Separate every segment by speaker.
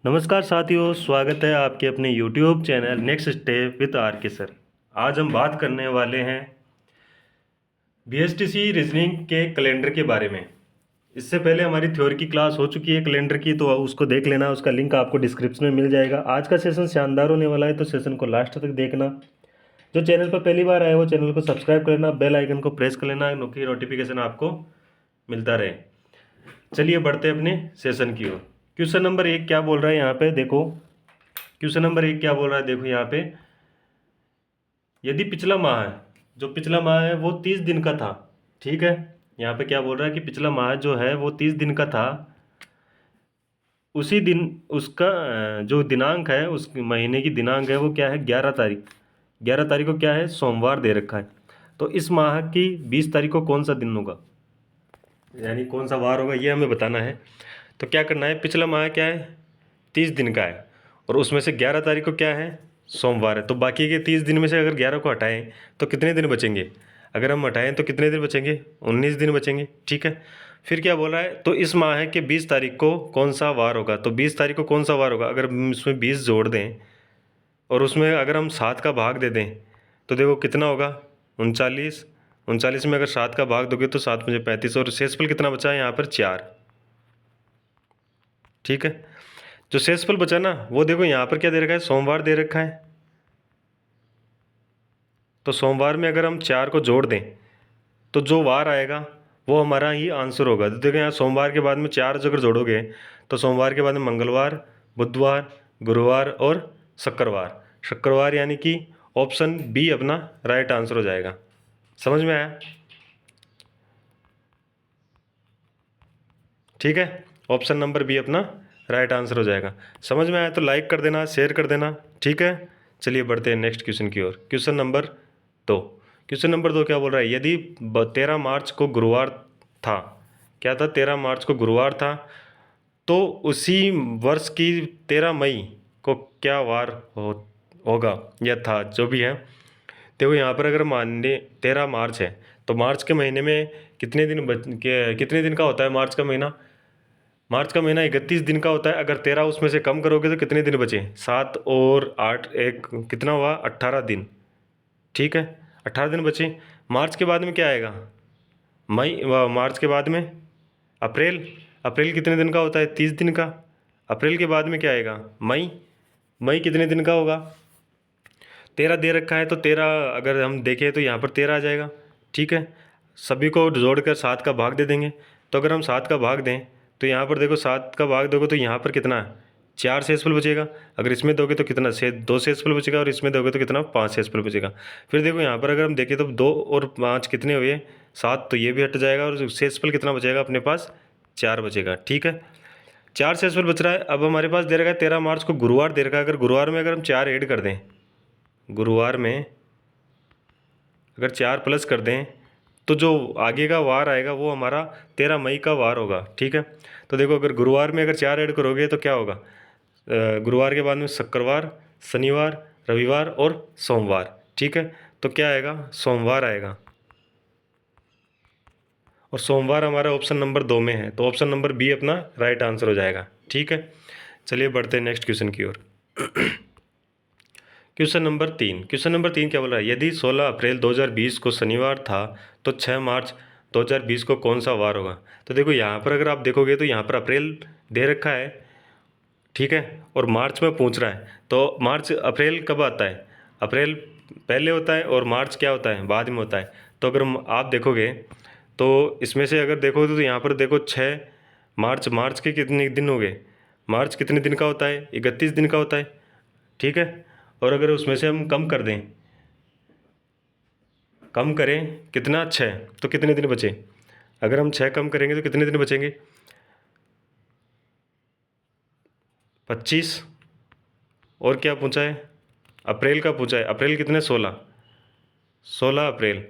Speaker 1: नमस्कार साथियों, स्वागत है आपके अपने YouTube channel next step with R K sir. आज हम बात करने वाले हैं बीएसटीसी रीजनिंग के कैलेंडर के बारे में। इससे पहले हमारी थ्योरी की क्लास हो चुकी है कैलेंडर की, तो उसको देख लेना, उसका लिंक आपको डिस्क्रिप्शन में मिल जाएगा। आज का सेशन शानदार होने वाला है, तो सेशन को लास्ट तक देखना। जो चैनल पर पहली बार आए वो चैनल को सब्सक्राइब कर लेना, बेल आइकन को प्रेस कर लेना, नोटिफिकेशन आपको मिलता रहे। चलिए बढ़ते अपने सेशन की ओर। क्वेश्चन नंबर 1 क्या बोल रहा है यहाँ पे देखो। क्वेश्चन नंबर 1 क्या बोल रहा है देखो यहाँ पे। यदि पिछला माह है, जो पिछला माह है वो 30 दिन का था, ठीक है। यहाँ पे क्या बोल रहा है कि पिछला माह जो है वो 30 दिन का था। उसी दिन उसका जो दिनांक है, उस महीने की दिनांक है वो क्या है, 11 तारीख। 11 तारीख को क्या है, सोमवार दे रखा है। तो इस माह की 20 तारीख को कौन सा दिन होगा, यानी कौन सा वार होगा, ये हमें बताना है। तो क्या करना है, पिछला माह क्या है, 30 दिन का है, और उसमें से 11 तारीख को क्या है, सोमवार है। तो बाकी के 30 दिन में से अगर 11 को हटाएं तो कितने दिन बचेंगे, अगर हम हटाएं तो कितने दिन बचेंगे, 19 दिन बचेंगे, ठीक है। फिर क्या बोला है, तो इस माह के 20 तारीख को कौन सा वार होगा। तो 20 तारीख को कौन सा वार होगा, अगर हम इसमें 20 जोड़ दें और उसमें अगर हम 7 का भाग दे दें तो देखो कितना होगा, 39। 39 में अगर 7 का भाग दोगे तो 7 मुझे 35, और शेषफल कितना बचा है यहाँ पर, 4, ठीक है। जो शेषफल बचा ना, वो देखो यहाँ पर क्या दे रखा है, सोमवार दे रखा है। तो सोमवार में अगर हम 4 को जोड़ दें तो जो वार आएगा वो हमारा ही आंसर होगा। तो देखो यहाँ सोमवार के बाद में 4 अगर जोड़ोगे तो सोमवार के बाद में मंगलवार, बुधवार, गुरुवार और शुक्रवार। शुक्रवार यानी कि ऑप्शन बी अपना राइट आंसर हो जाएगा। समझ में आया, ठीक है। ऑप्शन नंबर बी अपना राइट आंसर हो जाएगा। समझ में आया तो लाइक कर देना, शेयर कर देना, ठीक है। चलिए बढ़ते हैं नेक्स्ट क्वेश्चन की ओर। Question number 2। क्वेश्चन नंबर 2 क्या बोल रहा है, यदि 13 मार्च को गुरुवार था, क्या था, 13 मार्च को गुरुवार था, तो उसी वर्ष की 13 मई को क्या वार होगा या था, जो भी है। देखो यहाँ पर अगर मान लें 13 मार्च है, तो मार्च के महीने में कितने दिन कितने दिन का होता है मार्च का महीना। मार्च का महीना 31 दिन का होता है। अगर 13 उसमें से कम करोगे तो कितने दिन बचे, 7 और 8, एक कितना हुआ, 18 दिन, ठीक है। 18 दिन बचे। मार्च के बाद में क्या आएगा, मई। मार्च के बाद में अप्रैल। अप्रैल कितने दिन का होता है, 30 दिन का। अप्रैल के बाद में क्या आएगा, मई। मई कितने दिन का होगा, 13 दे रखा है, तो 13 अगर हम देखें तो यहाँ पर 13 आ जाएगा, ठीक है। सभी को जोड़कर 7 का भाग दे देंगे। तो अगर हम 7 का भाग दें तो यहाँ पर देखो 7 का भाग दोगे तो यहाँ पर कितना है, 4 शेषफल बचेगा। अगर इसमें दोगे तो कितना, 2 शेषफल बचेगा, और इसमें दोगे तो कितना, 5 शेषफल बचेगा। फिर देखो यहाँ पर अगर हम देखें तो 2 और 5 कितने हुए, 7, तो ये भी हट जाएगा, और शेषफल कितना बचेगा अपने पास, 4 बचेगा, ठीक है। 4 शेषफल बच रहा है। अब हमारे पास दे रखा है 13 मार्च को गुरुवार दे रखा है। अगर गुरुवार में अगर हम 4 ऐड कर दें, गुरुवार में अगर 4 प्लस कर दें तो जो आगे का वार आएगा वो हमारा 13 मई का वार होगा, ठीक है। तो देखो अगर गुरुवार में अगर 4 ऐड करोगे तो क्या होगा, गुरुवार के बाद में शुक्रवार, शनिवार, रविवार और सोमवार, ठीक है। तो क्या आएगा, सोमवार आएगा, और सोमवार हमारा ऑप्शन नंबर 2 में है, तो ऑप्शन नंबर बी अपना राइट आंसर हो जाएगा, ठीक है। चलिए बढ़ते हैं नेक्स्ट क्वेश्चन की ओर। Question number 3। क्वेश्चन नंबर 3 क्या बोल रहा है, यदि 16 अप्रैल 2020 को शनिवार था तो 6 मार्च 2020 को कौन सा वार होगा। तो देखो यहाँ पर अगर आप देखोगे तो यहाँ पर अप्रैल दे रखा है, ठीक है, और मार्च में पूछ रहा है। तो मार्च, अप्रैल कब आता है, अप्रैल पहले होता है और मार्च क्या होता है, बाद में होता है। तो अगर आप देखोगे तो इसमें से अगर देखोगे तो यहाँ पर देखो 6 मार्च, मार्च के कितने दिन हो गए, मार्च कितने दिन का होता है, 31 दिन का होता है, ठीक है। और अगर उसमें से हम कम कर दें, कम करें कितना, 6, तो कितने दिन बचे, अगर हम 6 कम करेंगे तो कितने दिन बचेंगे, 25। और क्या पूछा है, अप्रैल का पूछा है। अप्रैल कितने, 16, 16 अप्रैल।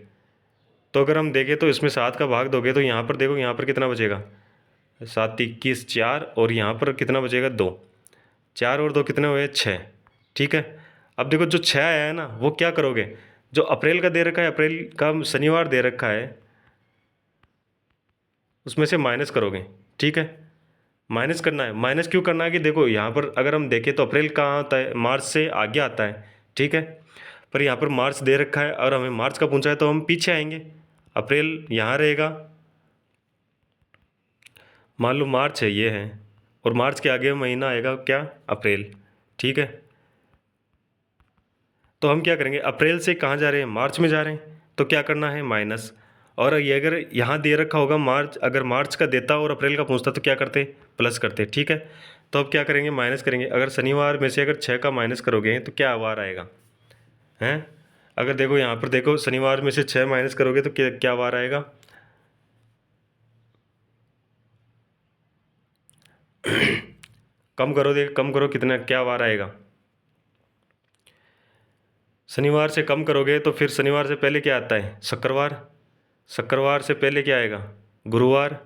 Speaker 1: तो अगर हम देखें तो इसमें 7 का भाग दोगे तो यहाँ पर देखो, यहाँ पर कितना बचेगा, 7 21 4, और यहाँ पर कितना बचेगा, 2। 4 और 2 कितने हुए, 6, ठीक है। अब देखो जो 6 आया है ना, वो क्या करोगे, जो अप्रैल का दे रखा है, अप्रैल का शनिवार दे रखा है, उसमें से माइनस करोगे, ठीक है। माइनस करना है। माइनस क्यों करना है कि देखो यहाँ पर अगर हम देखें तो अप्रैल कहाँ आता है, मार्च से आगे आता है, ठीक है। पर यहाँ पर मार्च दे रखा है और हमें मार्च का पूछा है तो हम पीछे आएंगे। अप्रैल यहाँ रहेगा, मान लो मार्च है ये है, और मार्च के आगे महीना आएगा क्या, अप्रैल, ठीक है। तो हम क्या करेंगे, अप्रैल से कहाँ जा रहे हैं, मार्च में जा रहे हैं, तो क्या करना है, माइनस। और ये अगर यहाँ दे रखा होगा मार्च, अगर मार्च का देता और अप्रैल का पूछता तो क्या करते, प्लस करते, ठीक है। तो अब क्या करेंगे, माइनस करेंगे। अगर शनिवार में से अगर 6 का माइनस करोगे तो क्या वार आएगा, हैं। अगर देखो यहाँ पर देखो, शनिवार में से 6 माइनस करोगे तो क्या क्या वार आएगा, कम करो, देख कम करो, कितना क्या वार आएगा। शनिवार से कम करोगे तो फिर शनिवार से पहले क्या आता है, शुक्रवार। शुक्रवार से पहले क्या आएगा, गुरुवार।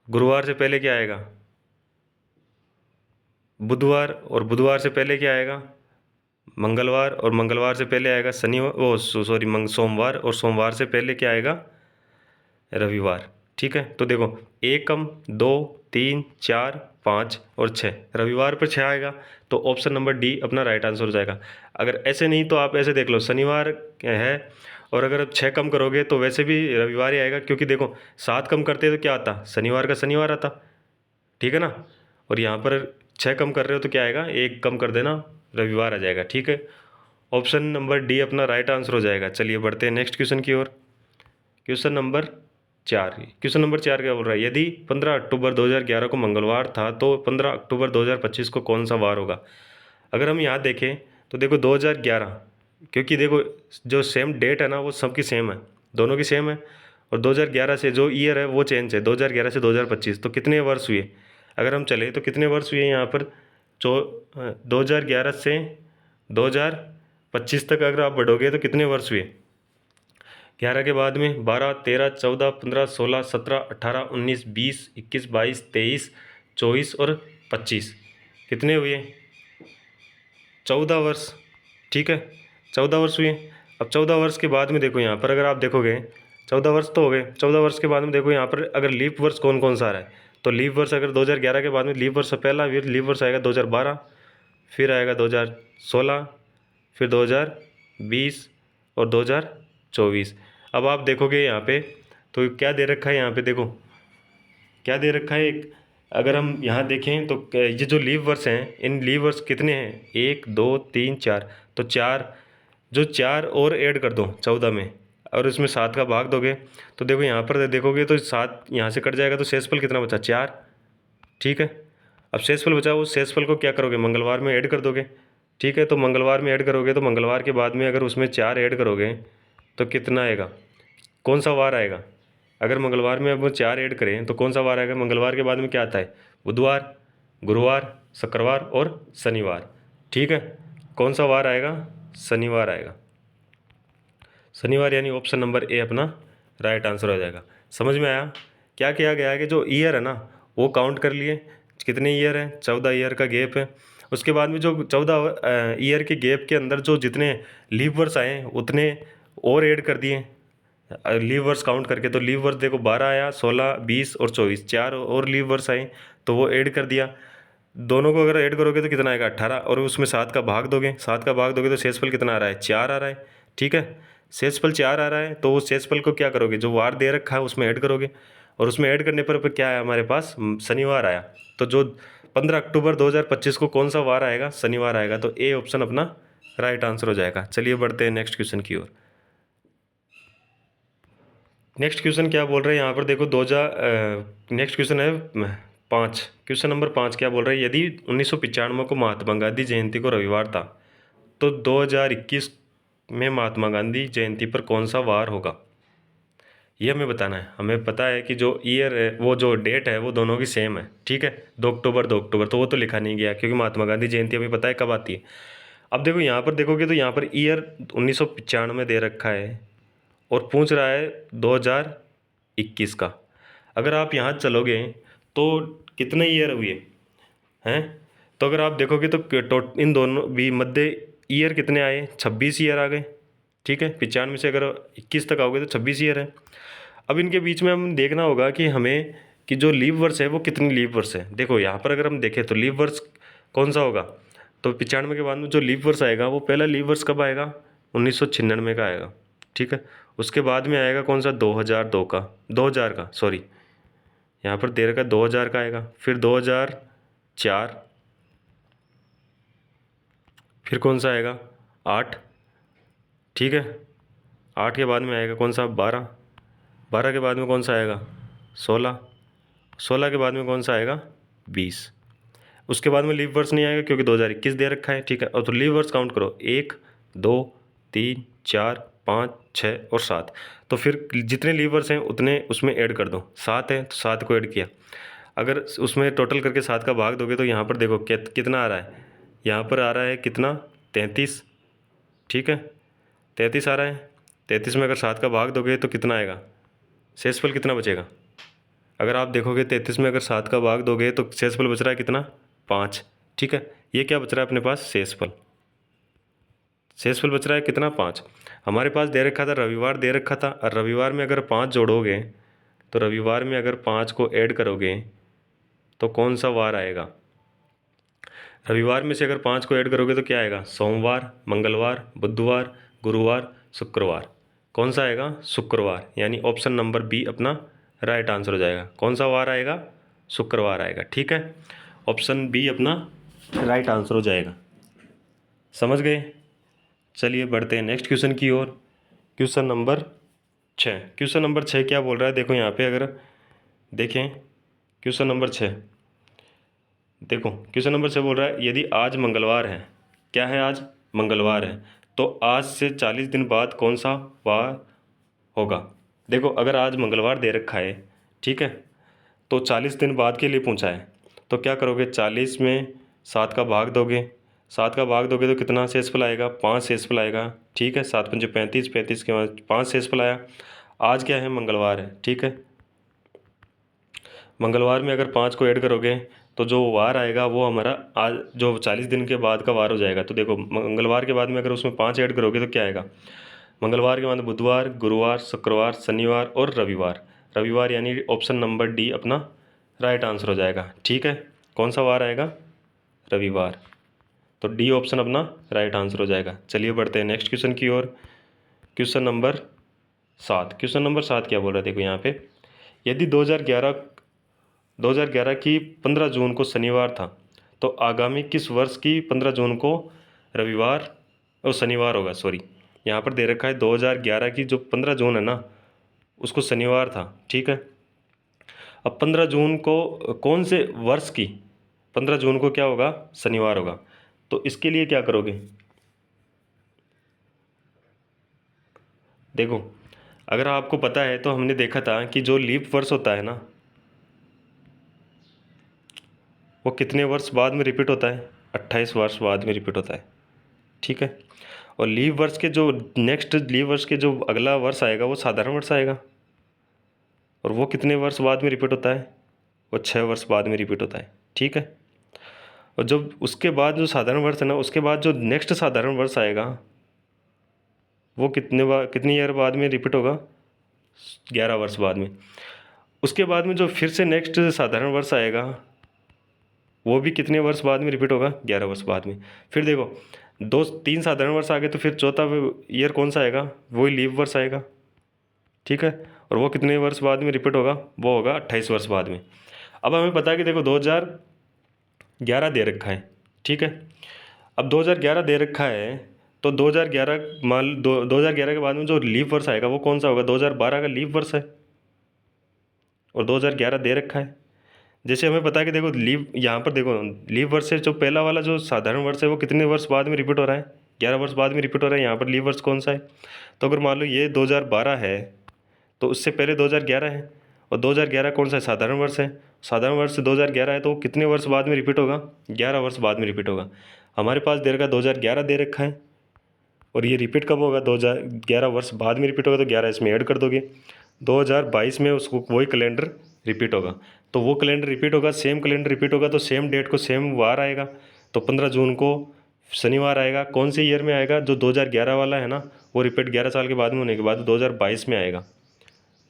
Speaker 1: गुरुवार से पहले क्या आएगा, बुधवार। और बुधवार से पहले क्या आएगा, मंगलवार। और मंगलवार से पहले आएगा शनिवार, ओ सॉरी सोमवार। और सोमवार से पहले क्या आएगा, रविवार, ठीक है। तो देखो, एक कम, दो, तीन, चार, पाँच और छः, रविवार पर छः आएगा। तो ऑप्शन नंबर डी अपना राइट आंसर हो जाएगा। अगर ऐसे नहीं तो आप ऐसे देख लो, शनिवार है और अगर आप 6 कम करोगे तो वैसे भी रविवार ही आएगा, क्योंकि देखो 7 कम करते तो क्या आता, शनिवार का शनिवार आता, ठीक है ना। और यहाँ पर 6 कम कर रहे हो तो क्या आएगा, एक कम कर देना, रविवार आ जाएगा, ठीक है। ऑप्शन नंबर डी अपना राइट आंसर हो जाएगा। चलिए बढ़ते हैं नेक्स्ट क्वेश्चन की ओर। Question number 4। क्वेश्चन नंबर 4 क्या बोल रहा है, यदि 15 अक्टूबर 2011 को मंगलवार था तो 15 अक्टूबर 2025 को कौन सा वार होगा। अगर हम यहाँ देखें तो देखो 2011, क्योंकि देखो जो सेम डेट है ना वो सबकी सेम है, दोनों की सेम है। और 2011 से जो ईयर है वो चेंज है, 2011 से 2025, तो कितने वर्ष हुए। अगर हम चले तो कितने वर्ष हुए यहाँ पर, जो 2011 से 2025 तक अगर आप बढ़ोगे तो कितने वर्ष हुए। 11 के बाद में 12, 13, 14, 15, 16, 17, 18, 19, 20, 21, 22, 23, 24 और 25, कितने हुए, 14 वर्ष, ठीक है। 14 वर्ष हुए। अब 14 वर्ष के बाद में देखो यहाँ पर अगर आप देखोगे, 14 वर्ष तो हो गए। 14 वर्ष के बाद में देखो यहाँ पर अगर लीप वर्ष कौन कौन सा आ रहा है, तो लीप वर्ष अगर 2011 के बाद में लीप वर्ष पहला फिर लीप वर्ष आएगा 2012, फिर आएगा 2016, फिर 2020 और 2024। अब आप देखोगे यहाँ पे तो क्या दे रखा है, यहाँ पे देखो क्या दे रखा है एक, अगर हम यहाँ देखें तो ये जो लीव वर्ष हैं, इन लीव वर्ष कितने हैं, 1, 2, 3, 4, तो 4, जो 4 और ऐड कर दो 14 में, और इसमें 7 का भाग दोगे तो देखो यहाँ पर देखोगे तो 7 यहाँ से कट जाएगा, तो शेषफल कितना बचा, 4, ठीक है। अब शेषफल बचा, उस शेषफल को क्या करोगे, मंगलवार में ऐड कर दोगे, ठीक है। तो मंगलवार में ऐड करोगे तो मंगलवार के बाद में अगर उसमें 4 ऐड करोगे तो कितना आएगा, कौन सा वार आएगा। अगर मंगलवार में अब 4 ऐड करें तो कौन सा वार आएगा, मंगलवार के बाद में क्या आता है, बुधवार, गुरुवार, शुक्रवार और शनिवार, ठीक है। कौन सा वार आएगा, शनिवार आएगा। शनिवार यानी ऑप्शन नंबर ए अपना राइट आंसर हो जाएगा। समझ में आया क्या किया गया है कि जो ईयर है ना वो काउंट कर लिए, कितने ईयर हैं, 14 ईयर का गैप है। उसके बाद में जो 14 ईयर के गैप के अंदर जो जितने लीव वर्ष आए उतने और ऐड कर दिए लीव वर्ष काउंट करके। तो लीव वर्ष देखो 12 आया, 16, 20 और 24, 4 और लीव वर्ष आए तो वो ऐड कर दिया। दोनों को अगर ऐड करोगे तो कितना आएगा, 18, और उसमें 7 का भाग दोगे, 7 का भाग दोगे तो शेषफल कितना आ रहा है, 4 आ रहा है, ठीक है। शेषफल 4 आ रहा है तो उस शेषफल को क्या करोगे, जो वार दे रखा है उसमें ऐड करोगे, और उसमें ऐड करने पर क्या आया हमारे पास, शनिवार आया। तो जो 15 अक्टूबर 2025 को कौन सा वार आएगा, शनिवार आएगा। तो ए ऑप्शन अपना राइट आंसर हो जाएगा। चलिए बढ़ते हैं नेक्स्ट क्वेश्चन की ओर। नेक्स्ट क्वेश्चन क्या बोल रहे हैं यहाँ पर देखो, नेक्स्ट क्वेश्चन है 5। क्वेश्चन नंबर 5 क्या बोल रहे हैं, यदि 1995 को महात्मा गांधी जयंती को रविवार था तो 2021 में महात्मा गांधी जयंती पर कौन सा वार होगा। ये हमें बताना है। हमें पता है कि जो ईयर है वो जो डेट है वो दोनों की सेम है, ठीक है, 2 अक्टूबर 2 अक्टूबर, तो वो तो लिखा नहीं गया क्योंकि महात्मा गांधी जयंती हमें पता है कब आती है। अब देखो यहाँ पर देखोगे तो यहाँ पर ईयर 1995 दे रखा है और पूछ रहा है 2021 का। अगर आप यहाँ चलोगे तो कितने ईयर हुए हैं, तो अगर आप देखोगे तो इन दोनों भी मध्य ईयर कितने आए, 26 ईयर आ गए, ठीक है। 95 से अगर 21 तक आओगे तो 26 ईयर है। अब इनके बीच में हम देखना होगा कि हमें कि जो लीप वर्ष है वो कितनी लीप वर्ष है। देखो यहाँ पर अगर हम देखें तो लीप वर्ष कौन सा होगा, तो 95 के बाद में जो लीप वर्ष आएगा वो पहला लीप वर्ष कब आएगा, 1996 का आएगा। ठीक है, उसके बाद में आएगा कौन सा, 2002 का, 2000 का, सॉरी यहाँ पर दे रखा 2000 का आएगा। फिर 2004, फिर कौन सा आएगा, 8। ठीक है, 8 के बाद में आएगा कौन सा, 12। 12 के बाद में कौन सा आएगा, 16। 16 के बाद में कौन सा आएगा, 20। उसके बाद में लीप वर्ष नहीं आएगा क्योंकि 2021 दे रखा है। ठीक है, और तो लीप वर्ष काउंट करो, 1 2 3 4 5 6 और 7। तो फिर जितने लीप वर्ष हैं उतने उसमें ऐड कर दो। 7 है तो 7 को ऐड किया। अगर उसमें टोटल करके 7 का भाग दोगे तो यहाँ पर देखो कितना आ रहा है, यहाँ पर आ रहा है कितना, 33। ठीक है, 33 आ रहा है। 33 में अगर 7 का भाग दोगे तो कितना आएगा, शेषफल कितना बचेगा। अगर आप देखोगे 33 में अगर 7 का भाग दोगे तो शेषफल बच रहा है कितना, 5। ठीक है, ये क्या बच रहा है अपने पास, शेषफल। शेषफल बच रहा है कितना, 5। हमारे पास दे रखा था, रविवार दे रखा था, और रविवार में अगर 5 जोड़ोगे तो रविवार में अगर 5 को ऐड करोगे तो कौन सा वार आएगा। रविवार में से अगर 5 को ऐड करोगे तो क्या आएगा, सोमवार, मंगलवार, बुधवार, गुरुवार, शुक्रवार। कौन सा आएगा, शुक्रवार। यानी ऑप्शन नंबर बी अपना राइट आंसर हो जाएगा। कौन सा वार आएगा, शुक्रवार आएगा। ठीक है, ऑप्शन बी अपना राइट आंसर हो जाएगा। समझ गए। चलिए बढ़ते हैं नेक्स्ट क्वेश्चन की ओर। Question number 6। क्वेश्चन नंबर 6 क्या बोल रहा है, देखो यहाँ पे अगर देखें क्वेश्चन नंबर 6, देखो क्वेश्चन नंबर 6 बोल रहा है यदि आज मंगलवार है, क्या है, आज मंगलवार है, तो आज से 40 दिन बाद कौन सा वार होगा। देखो अगर आज मंगलवार दे रखा है, ठीक है, तो 40 दिन बाद के लिए पूछा है, तो क्या करोगे, 40 में 7 का भाग दोगे। 7 का भाग दोगे तो कितना शेषफल आएगा, 5 शेषफल आएगा। ठीक है, 7 पंजे 35, 35 के बाद 5 शेषफल आया। आज क्या है, मंगलवार है। ठीक है, मंगलवार में अगर 5 को ऐड करोगे तो जो वार आएगा वो हमारा आज जो 40 दिन के बाद का वार हो जाएगा। तो देखो मंगलवार के बाद में अगर उसमें 5 ऐड करोगे तो क्या आएगा, मंगलवार के बाद बुधवार, गुरुवार, शुक्रवार, शनिवार और रविवार। रविवार यानी ऑप्शन नंबर डी अपना राइट आंसर हो जाएगा। ठीक है, कौन सा वार आएगा, रविवार। तो डी ऑप्शन अपना राइट आंसर हो जाएगा। चलिए बढ़ते हैं नेक्स्ट क्वेश्चन की ओर। Question number 7। क्वेश्चन नंबर 7 क्या बोल रहा है, देखो यहाँ पे यदि 2011 की 15 जून को शनिवार था तो आगामी किस वर्ष की 15 जून को रविवार और शनिवार होगा। सॉरी, यहाँ पर दे रखा है 2011 की जो 15 जून है ना, उसको शनिवार था। ठीक है, अब 15 जून को कौन से वर्ष की 15 जून को क्या होगा, शनिवार होगा। तो इसके लिए क्या करोगे, देखो अगर आपको पता है तो हमने देखा था कि जो लीप वर्ष होता है ना वो कितने वर्ष बाद में रिपीट होता है, 28 वर्ष बाद में रिपीट होता है। ठीक है, और लीप वर्ष के जो नेक्स्ट लीप वर्ष के जो अगला वर्ष आएगा वो साधारण वर्ष आएगा, और वो कितने वर्ष बाद में रिपीट होता है, वो 6 वर्ष बाद में रिपीट होता है। ठीक है, और जब उसके बाद जो साधारण वर्ष है ना, उसके बाद जो नेक्स्ट साधारण वर्ष आएगा वो कितनी ईयर बाद में रिपीट होगा, 11 वर्ष बाद में। उसके बाद में जो फिर से नेक्स्ट साधारण वर्ष आएगा वो भी कितने वर्ष बाद में रिपीट होगा, 11 वर्ष बाद में। फिर देखो 2-3 साधारण वर्ष आ गए तो फिर चौथा ईयर कौन सा आएगा, वही लीप वर्ष आएगा। ठीक है, और वो कितने वर्ष बाद में रिपीट होगा, वो होगा 28 वर्ष बाद में। अब हमें पता है कि देखो 2011 दे रखा है। ठीक है, अब 2011 दे रखा है तो 2011 मान 2011 के बाद में जो लीप वर्ष आएगा वो कौन सा होगा, 2012 का लीप वर्ष है, और 2011 दे रखा है। जैसे हमें पता है कि देखो लीप यहाँ पर देखो लीप वर्ष से जो पहला वाला जो साधारण वर्ष है वो कितने वर्ष बाद में रिपीट हो रहा है, 11 वर्ष बाद में रिपीट हो रहा है। यहाँ पर लीप वर्ष कौन सा है, तो अगर मान लो ये 2012 है तो उससे पहले 2011 है, और 2011 कौन सा है, साधारण वर्ष है। साधारण वर्ष से 2011 है तो वो कितने वर्ष बाद में रिपीट होगा, 11 वर्ष बाद में रिपीट होगा। हमारे पास दे रखा 2011 दे रखा है, और ये रिपीट कब होगा, 2011 वर्ष बाद में रिपीट होगा, तो 11 इसमें ऐड कर दोगे। 2022 में उसको वही कैलेंडर रिपीट होगा, तो वो कैलेंडर रिपीट होगा, सेम कैलेंडर रिपीट होगा, तो सेम डेट को सेम वार आएगा। तो 15 जून को शनिवार आएगा। कौन से ईयर में आएगा, जो 2011 वाला है ना वो रिपीट 11 साल के बाद में होने के बाद 2022 में आएगा।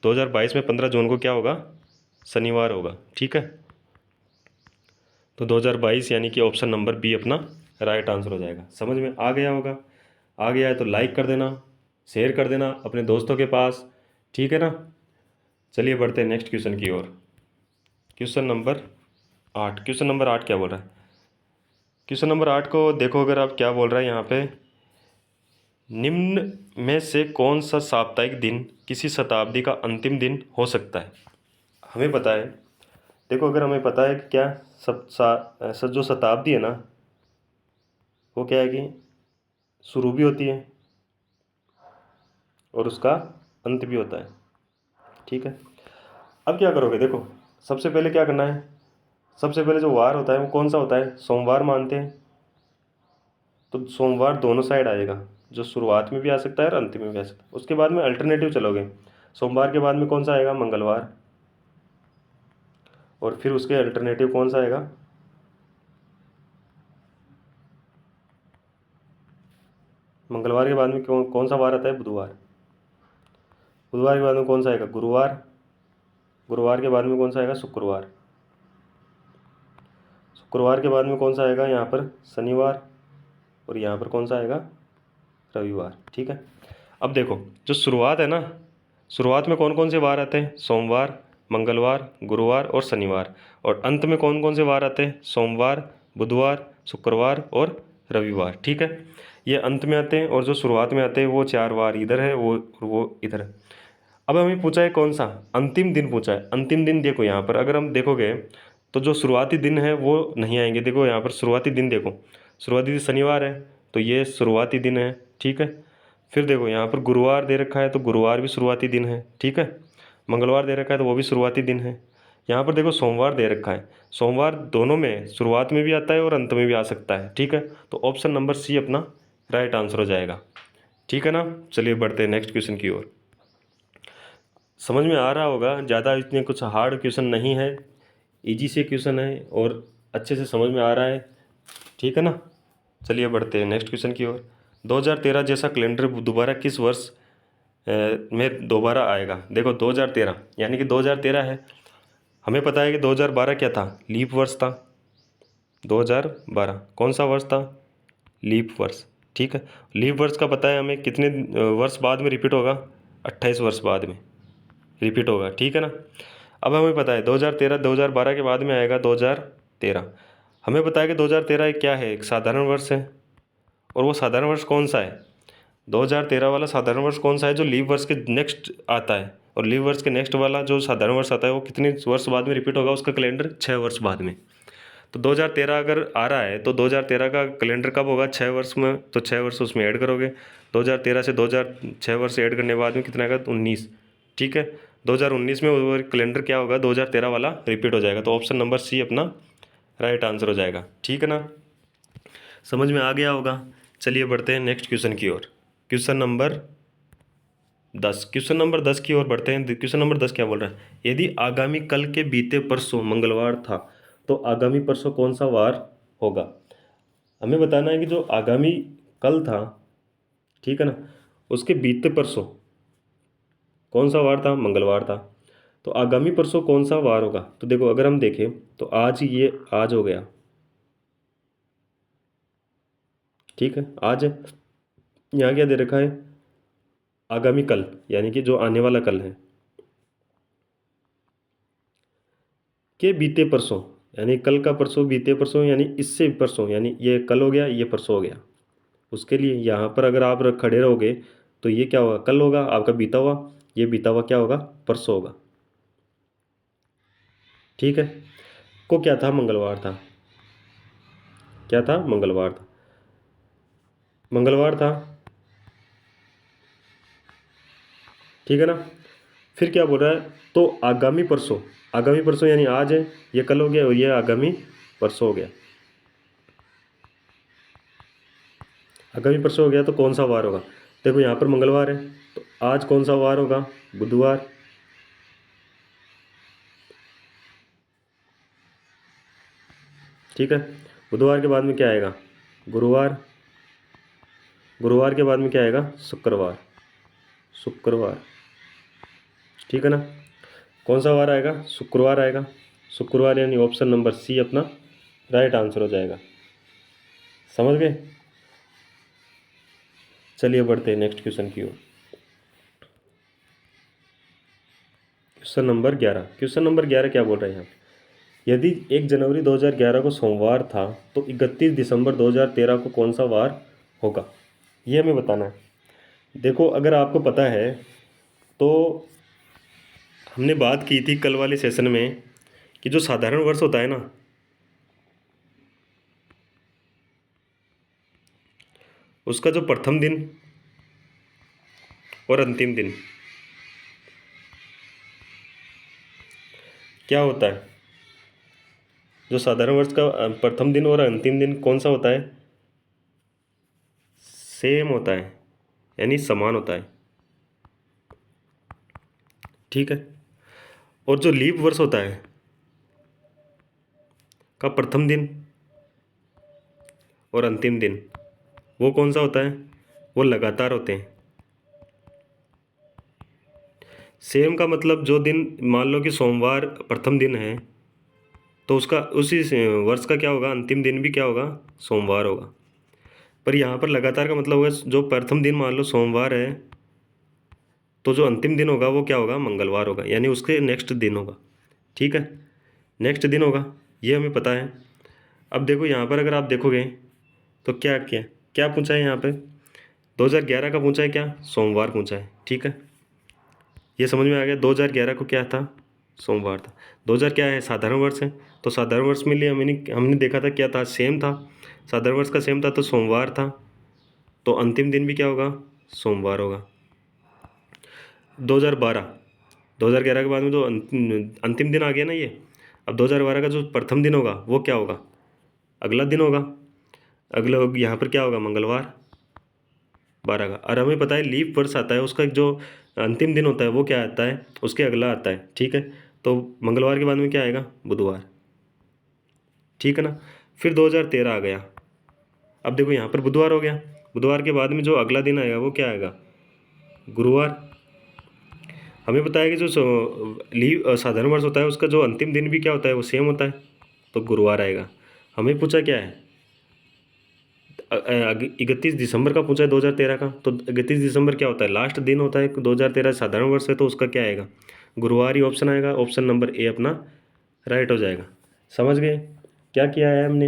Speaker 1: 2022 में 15 जून को क्या होगा, शनिवार होगा। ठीक है, तो 2022 यानी कि ऑप्शन नंबर बी अपना राइट आंसर हो जाएगा। समझ में आ गया होगा? आ गया है तो लाइक कर देना, शेयर कर देना अपने दोस्तों के पास। ठीक है ना? चलिए बढ़ते हैं नेक्स्ट क्वेश्चन की ओर। Question number 8। क्वेश्चन नंबर 8 क्या बोल रहा है? क्वेश्चन नंबर 8 को देखो, अगर आप क्या बोल रहा है यहाँ पे, निम्न में से कौन सा साप्ताहिक दिन किसी शताब्दी का अंतिम दिन हो सकता है? हमें पता है, देखो अगर हमें पता है कि क्या जो शताब्दी है ना, वो क्या है कि शुरू भी होती है और उसका अंत भी होता है। ठीक है, अब क्या करोगे? देखो सबसे पहले क्या करना है, सबसे पहले जो वार होता है वो कौन सा होता है? सोमवार मानते हैं, तो सोमवार दोनों साइड आएगा, जो शुरुआत में भी आ सकता है और अंत में भी आ सकता है। उसके बाद में अल्टरनेटिव चलोगे, सोमवार के बाद में कौन सा आएगा? मंगलवार, और फिर उसके अल्टरनेटिव कौन सा आएगा? मंगलवार के बाद में कौन सा वार आता है? बुधवार। बुधवार के बाद में कौन सा आएगा? गुरुवार। गुरुवार के बाद में कौन सा आएगा? शुक्रवार। शुक्रवार के बाद में कौन सा आएगा यहाँ पर? शनिवार। और यहाँ पर कौन सा आएगा? रविवार। ठीक है, अब देखो जो शुरुआत है ना, शुरुआत में कौन कौन से वार आते हैं? सोमवार, मंगलवार, गुरुवार और शनिवार। और अंत में कौन कौन से वार आते हैं? सोमवार, बुधवार, शुक्रवार और रविवार। ठीक है, ये अंत में आते हैं, और जो शुरुआत में आते हैं वो 4 वार इधर है, वो इधर है। अब हमें पूछा है कौन सा अंतिम दिन पूछा है। अंतिम दिन देखो यहाँ पर अगर हम देखोगे तो जो शुरुआती दिन है वो नहीं आएंगे। देखो यहाँ पर शुरुआती दिन देखो, शुरुआती दिन शनिवार है, तो ये शुरुआती दिन है। ठीक है, फिर देखो यहाँ पर गुरुवार दे रखा है, तो गुरुवार भी शुरुआती दिन है। ठीक है, मंगलवार दे रखा है तो वो भी शुरुआती दिन है। यहाँ पर देखो सोमवार दे रखा है, सोमवार दोनों में शुरुआत में भी आता है और अंत में भी आ सकता है। ठीक है, तो ऑप्शन नंबर सी अपना राइट आंसर हो जाएगा। ठीक है ना? चलिए बढ़ते हैं नेक्स्ट क्वेश्चन की ओर। समझ में आ रहा होगा, ज़्यादा इतने कुछ हार्ड क्वेश्चन नहीं है, इजी से क्वेश्चन है और अच्छे से समझ में आ रहा है। ठीक है ना? चलिए बढ़ते हैं नेक्स्ट क्वेश्चन की ओर। 2013 जैसा कैलेंडर दोबारा किस वर्ष में दोबारा आएगा? देखो 2013 यानी कि 2013 है, हमें पता है कि 2012 क्या था? लीप वर्ष था। 2012 कौन सा वर्ष था? लीप वर्ष। ठीक है, लीप वर्ष का पता है हमें कितने वर्ष बाद में रिपीट होगा? 28 वर्ष बाद में रिपीट होगा। ठीक है ना? अब हमें पता है 2013 2012 के बाद में आएगा 2013। हमें पता है कि 2013 एक क्या है? एक साधारण वर्ष है, और वो साधारण वर्ष कौन सा है? 2013 वाला साधारण वर्ष कौन सा है? जो लीप वर्ष के नेक्स्ट आता है, और लीप वर्ष के नेक्स्ट वाला जो साधारण वर्ष आता है वो कितने वर्ष बाद में रिपीट होगा? उसका कैलेंडर 6 वर्ष बाद में। तो 2013 अगर आ रहा है तो 2013 का कैलेंडर कब होगा? 6 वर्ष में, तो 6 वर्ष उसमें ऐड करोगे। 2013 से 2006 वर्ष ऐड करने के बाद में कितना आएगा? 19। ठीक है, 2019 में वो कैलेंडर क्या होगा? 2013 वाला रिपीट हो जाएगा। तो ऑप्शन नंबर सी अपना राइट आंसर हो जाएगा। ठीक है ना? समझ में आ गया होगा? चलिए बढ़ते हैं नेक्स्ट क्वेश्चन की ओर। Question number 10। क्वेश्चन नंबर 10 की ओर बढ़ते हैं। क्वेश्चन नंबर 10 क्या बोल रहा है? यदि आगामी कल के बीते परसों मंगलवार था तो आगामी परसों कौन सा वार होगा? हमें बताना है कि जो आगामी कल था, ठीक है ना, उसके बीते परसों कौन सा वार था? मंगलवार था। तो आगामी परसों कौन सा वार होगा? तो देखो अगर हम देखें तो आज, ये आज हो गया। ठीक है, आज है। यहाँ क्या दे रखा है? आगामी कल, यानी कि जो आने वाला कल है, के बीते परसों, यानी कल का परसों, बीते परसों यानी इससे परसों, यानी ये कल हो गया, ये परसों हो गया। उसके लिए यहाँ पर अगर आप खड़े रहोगे तो ये क्या होगा? कल होगा आपका बीता हुआ, ये बीता हुआ क्या होगा? परसों होगा। ठीक है, को क्या था? मंगलवार था। क्या था? मंगलवार था। मंगलवार था। ठीक है ना? फिर क्या बोल रहा है? तो आगामी परसों, आगामी परसों यानी आज है, ये कल हो गया और ये आगामी परसों हो गया। आगामी परसों हो गया तो कौन सा वार होगा? देखो यहाँ पर मंगलवार है, तो आज कौन सा वार होगा? बुधवार। ठीक है, बुधवार के बाद में क्या आएगा? गुरुवार। गुरुवार के बाद में क्या आएगा? शुक्रवार। शुक्रवार। ठीक है ना? कौन सा वार आएगा? शुक्रवार आएगा। शुक्रवार यानी ऑप्शन नंबर सी अपना राइट आंसर हो जाएगा। समझ गए? चलिए बढ़ते हैं नेक्स्ट क्वेश्चन की ओर। Question number 11। क्वेश्चन नंबर 11 क्या बोल रहे हैं यहाँ पे? यदि 1 जनवरी 2011 को सोमवार था तो 31 दिसंबर 2013 को कौन सा वार होगा, ये हमें बताना है। देखो, अगर आपको पता है तो हमने बात की थी कल वाले सेशन में कि जो साधारण वर्ष होता है ना, उसका जो प्रथम दिन और अंतिम दिन क्या होता है? जो साधारण वर्ष का प्रथम दिन और अंतिम दिन कौन सा होता है? सेम होता है, यानी समान होता है। ठीक है। और जो लीप वर्ष होता है का प्रथम दिन और अंतिम दिन वो कौन सा होता है? वो लगातार होते हैं। सेम का मतलब जो दिन मान लो कि सोमवार प्रथम दिन है तो उसका उसी वर्ष का क्या होगा? अंतिम दिन भी क्या होगा? सोमवार होगा। पर यहाँ पर लगातार का मतलब होगा जो प्रथम दिन मान लो सोमवार है तो जो अंतिम दिन होगा वो क्या होगा? मंगलवार होगा, यानी उसके नेक्स्ट दिन होगा। ठीक है, नेक्स्ट दिन होगा, ये हमें पता है। अब देखो यहाँ पर अगर आप देखोगे तो क्या क्या क्या पूछा है यहाँ पे? 2011 का पूछा है, क्या? सोमवार पूछा है। ठीक है, ये समझ में आ गया। 2011 को क्या था? सोमवार था। 2000 क्या है? साधारण वर्ष है। तो साधारण वर्ष में लिए हमने देखा था क्या था? सेम था। साधारण वर्ष का सेम था तो सोमवार था, तो अंतिम दिन भी क्या होगा? सोमवार होगा। 2012, 2011 के बाद में जो अंतिम दिन आ गया ना ये, अब 2012 का जो प्रथम दिन होगा वो क्या होगा? अगला दिन होगा। अगला यहाँ पर क्या होगा? मंगलवार 12 का। और हमें पता है लीप वर्ष आता है उसका जो अंतिम दिन होता है वो क्या आता है? उसके अगला आता है। ठीक है, तो मंगलवार के बाद में क्या आएगा? बुधवार। ठीक है ना। फिर 2013 आ गया। अब देखो यहाँ पर बुधवार हो गया। बुधवार के बाद में जो अगला दिन आएगा वो क्या आएगा? गुरुवार। हमें पता है कि जो साधारण वर्ष होता है उसका जो अंतिम दिन भी क्या होता है? वो सेम होता है, तो गुरुवार आएगा। हमें पूछा क्या है? 31 दिसंबर का पूछा है 2013 का, तो 31 दिसंबर क्या होता है? लास्ट दिन होता है। 2013 साधारण वर्ष है तो उसका क्या आएगा? गुरुवार ही ऑप्शन आएगा। ऑप्शन नंबर ए अपना राइट हो जाएगा। समझ गए क्या किया है हमने?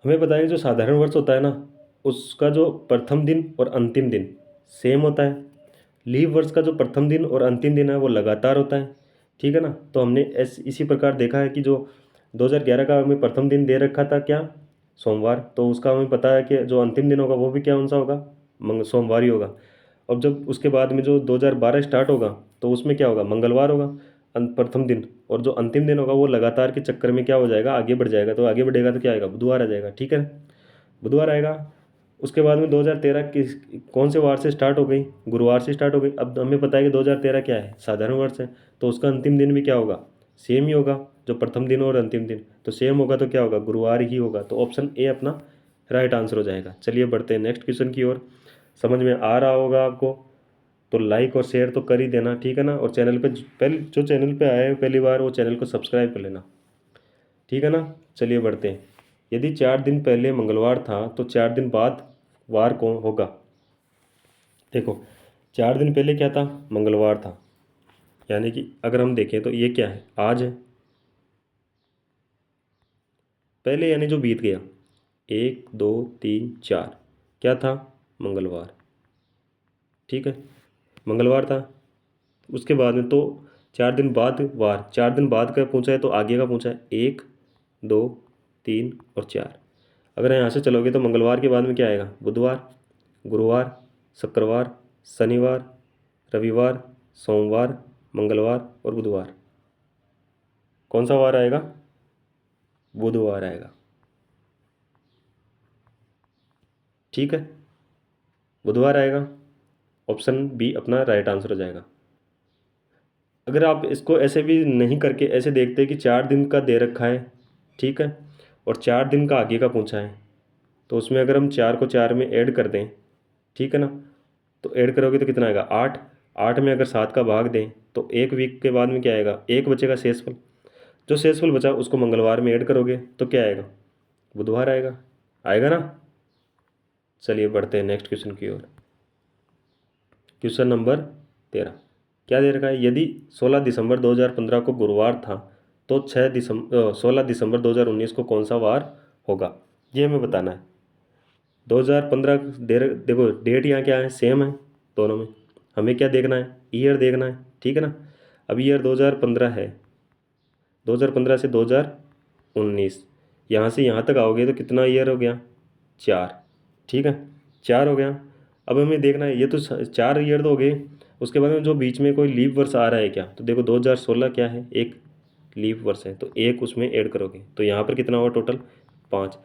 Speaker 1: हमें पता है कि जो साधारण वर्ष होता है ना उसका जो प्रथम दिन और अंतिम दिन सेम होता है। लीप वर्ष का जो प्रथम दिन और अंतिम दिन है वो लगातार होता है। ठीक है ना। तो हमने इसी प्रकार देखा है कि जो 2011 का हमें प्रथम दिन दे रखा था क्या? सोमवार। तो उसका हमें पता है कि जो अंतिम दिन होगा वो भी क्या कौन सा होगा? सोमवार ही होगा। अब जब उसके बाद में जो 2012 स्टार्ट होगा तो उसमें क्या होगा? मंगलवार होगा प्रथम दिन, और जो अंतिम दिन होगा वो लगातार के चक्कर में क्या हो जाएगा? आगे बढ़ जाएगा। तो आगे बढ़ेगा तो क्या आएगा? बुधवार आ जाएगा। ठीक है, बुधवार आएगा। उसके बाद में 2013 किस कौन से वार से स्टार्ट हो गई? गुरुवार से स्टार्ट हो गई। अब हमें पता है कि 2013 क्या है? साधारण वर्ष है, तो उसका अंतिम दिन भी क्या होगा? सेम ही होगा। जो प्रथम दिन और अंतिम दिन तो सेम होगा, तो क्या होगा? गुरुवार ही होगा। तो ऑप्शन ए अपना राइट आंसर हो जाएगा। चलिए बढ़ते हैं नेक्स्ट क्वेश्चन की ओर। समझ में आ रहा होगा आपको तो लाइक और शेयर तो कर ही देना। ठीक है ना। और चैनल पे पहले जो चैनल पे आए हैं पहली बार वो चैनल को सब्सक्राइब कर लेना। ठीक है ना। चलिए बढ़ते हैं। यदि 4 दिन पहले मंगलवार था तो 4 दिन बाद वार कौन होगा? देखो, 4 दिन पहले क्या था? मंगलवार था, यानी कि अगर हम देखें तो ये क्या है? आज है पहले, यानी जो बीत गया 1 2 3 4 क्या था? मंगलवार। ठीक है, मंगलवार था। उसके बाद में तो 4 दिन बाद वार, 4 दिन बाद का पूछा है तो आगे का पूछा है 1 2 3 और 4। अगर यहाँ से चलोगे तो मंगलवार के बाद में क्या आएगा? बुधवार, गुरुवार, शुक्रवार, शनिवार, रविवार, सोमवार, मंगलवार और बुधवार। कौन सा वार आएगा? बुधवार आएगा। ठीक है, बुधवार आएगा। ऑप्शन बी अपना राइट आंसर हो जाएगा। अगर आप इसको ऐसे भी नहीं करके ऐसे देखते कि 4 दिन का दे रखा है, ठीक है, और 4 दिन का आगे का पूछा है, तो उसमें अगर हम 4 को 4 में ऐड कर दें, ठीक है ना, तो ऐड करोगे तो कितना आएगा? 8। 8 में अगर 7 का भाग दें तो 1 वीक के बाद में क्या आएगा, 1 बचेगा शेषफल। जो शेषफल बचा उसको मंगलवार में ऐड करोगे तो क्या आएगा, बुधवार आएगा। आएगा ना। चलिए बढ़ते हैं नेक्स्ट क्वेश्चन की ओर। क्वेश्चन नंबर 13 क्या दे रखा है, यदि 16 दिसंबर 2015 को गुरुवार था तो 16 दिसंबर 2019 को कौन सा वार होगा, ये हमें बताना है। 2015 देखो डेट यहाँ क्या है, सेम है दोनों में। हमें क्या देखना है, ईयर देखना है, ठीक है ना। अब ईयर 2015 है, 2015 से 2019, यहाँ से यहाँ तक आओगे तो कितना ईयर हो गया, 4, ठीक है 4 हो गया। अब हमें देखना है, ये तो 4 ईयर तो हो गए, उसके बाद में जो बीच में कोई लीप वर्ष आ रहा है क्या, तो देखो 2016 क्या है, एक लीप वर्ष है तो एक उसमें ऐड करोगे तो यहाँ पर कितना हुआ टोटल, 5।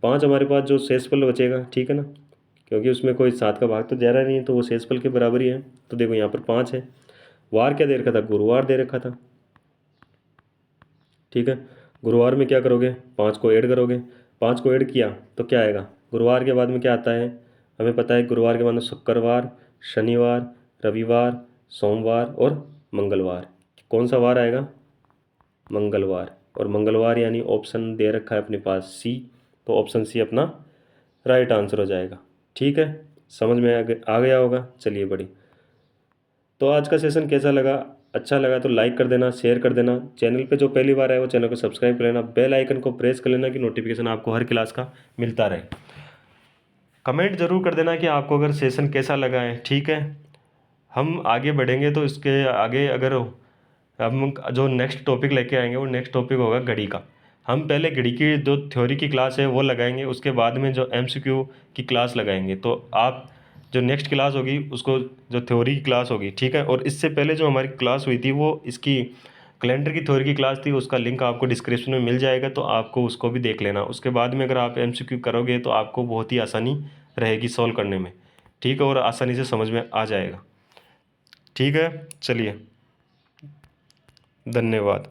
Speaker 1: 5 हमारे पास जो शेषफल बचेगा, ठीक है ना, क्योंकि उसमें कोई 7 का भाग तो जा रहा नहीं है तो वो शेषफल के बराबर ही है। तो देखो यहाँ पर 5 है। वार क्या दे रखा था, गुरुवार दे रखा था, ठीक है। गुरुवार में क्या करोगे, 5 को ऐड करोगे। 5 को ऐड किया तो क्या आएगा, गुरुवार के बाद में क्या आता है, हमें पता है गुरुवार के बाद में शुक्रवार, शनिवार, रविवार, सोमवार और मंगलवार। कौन सा वार आएगा, मंगलवार। और मंगलवार यानी ऑप्शन दे रखा है अपने पास सी, तो ऑप्शन सी अपना राइट आंसर हो जाएगा। ठीक है, समझ में आ गया होगा। चलिए बढ़ी। तो आज का सेशन कैसा लगा, अच्छा लगा तो लाइक कर देना, शेयर कर देना। चैनल पे जो पहली बार आए वो चैनल को सब्सक्राइब कर लेना, बेल आइकन को प्रेस कर लेना कि नोटिफिकेशन आपको हर क्लास का मिलता रहे। कमेंट जरूर कर देना कि आपको अगर सेशन कैसा लगा है, ठीक है। हम आगे बढ़ेंगे तो इसके आगे अगर हम जो नेक्स्ट टॉपिक लेके आएंगे वो नेक्स्ट टॉपिक होगा घड़ी का। हम पहले घड़ी की जो थ्योरी की क्लास है वो लगाएंगे, उसके बाद में जो एमसीक्यू की क्लास लगाएंगे। तो आप जो नेक्स्ट क्लास होगी उसको जो थ्योरी की क्लास होगी, ठीक है। और इससे पहले जो हमारी क्लास हुई थी वो इसकी कैलेंडर की थ्योरी की क्लास थी, उसका लिंक आपको डिस्क्रिप्शन में मिल जाएगा, तो आपको उसको भी देख लेना। उसके बाद में अगर आप एमसीक्यू करोगे तो आपको बहुत ही आसानी रहेगी सॉल्व करने में, ठीक है, और आसानी से समझ में आ जाएगा। ठीक है, चलिए धन्यवाद।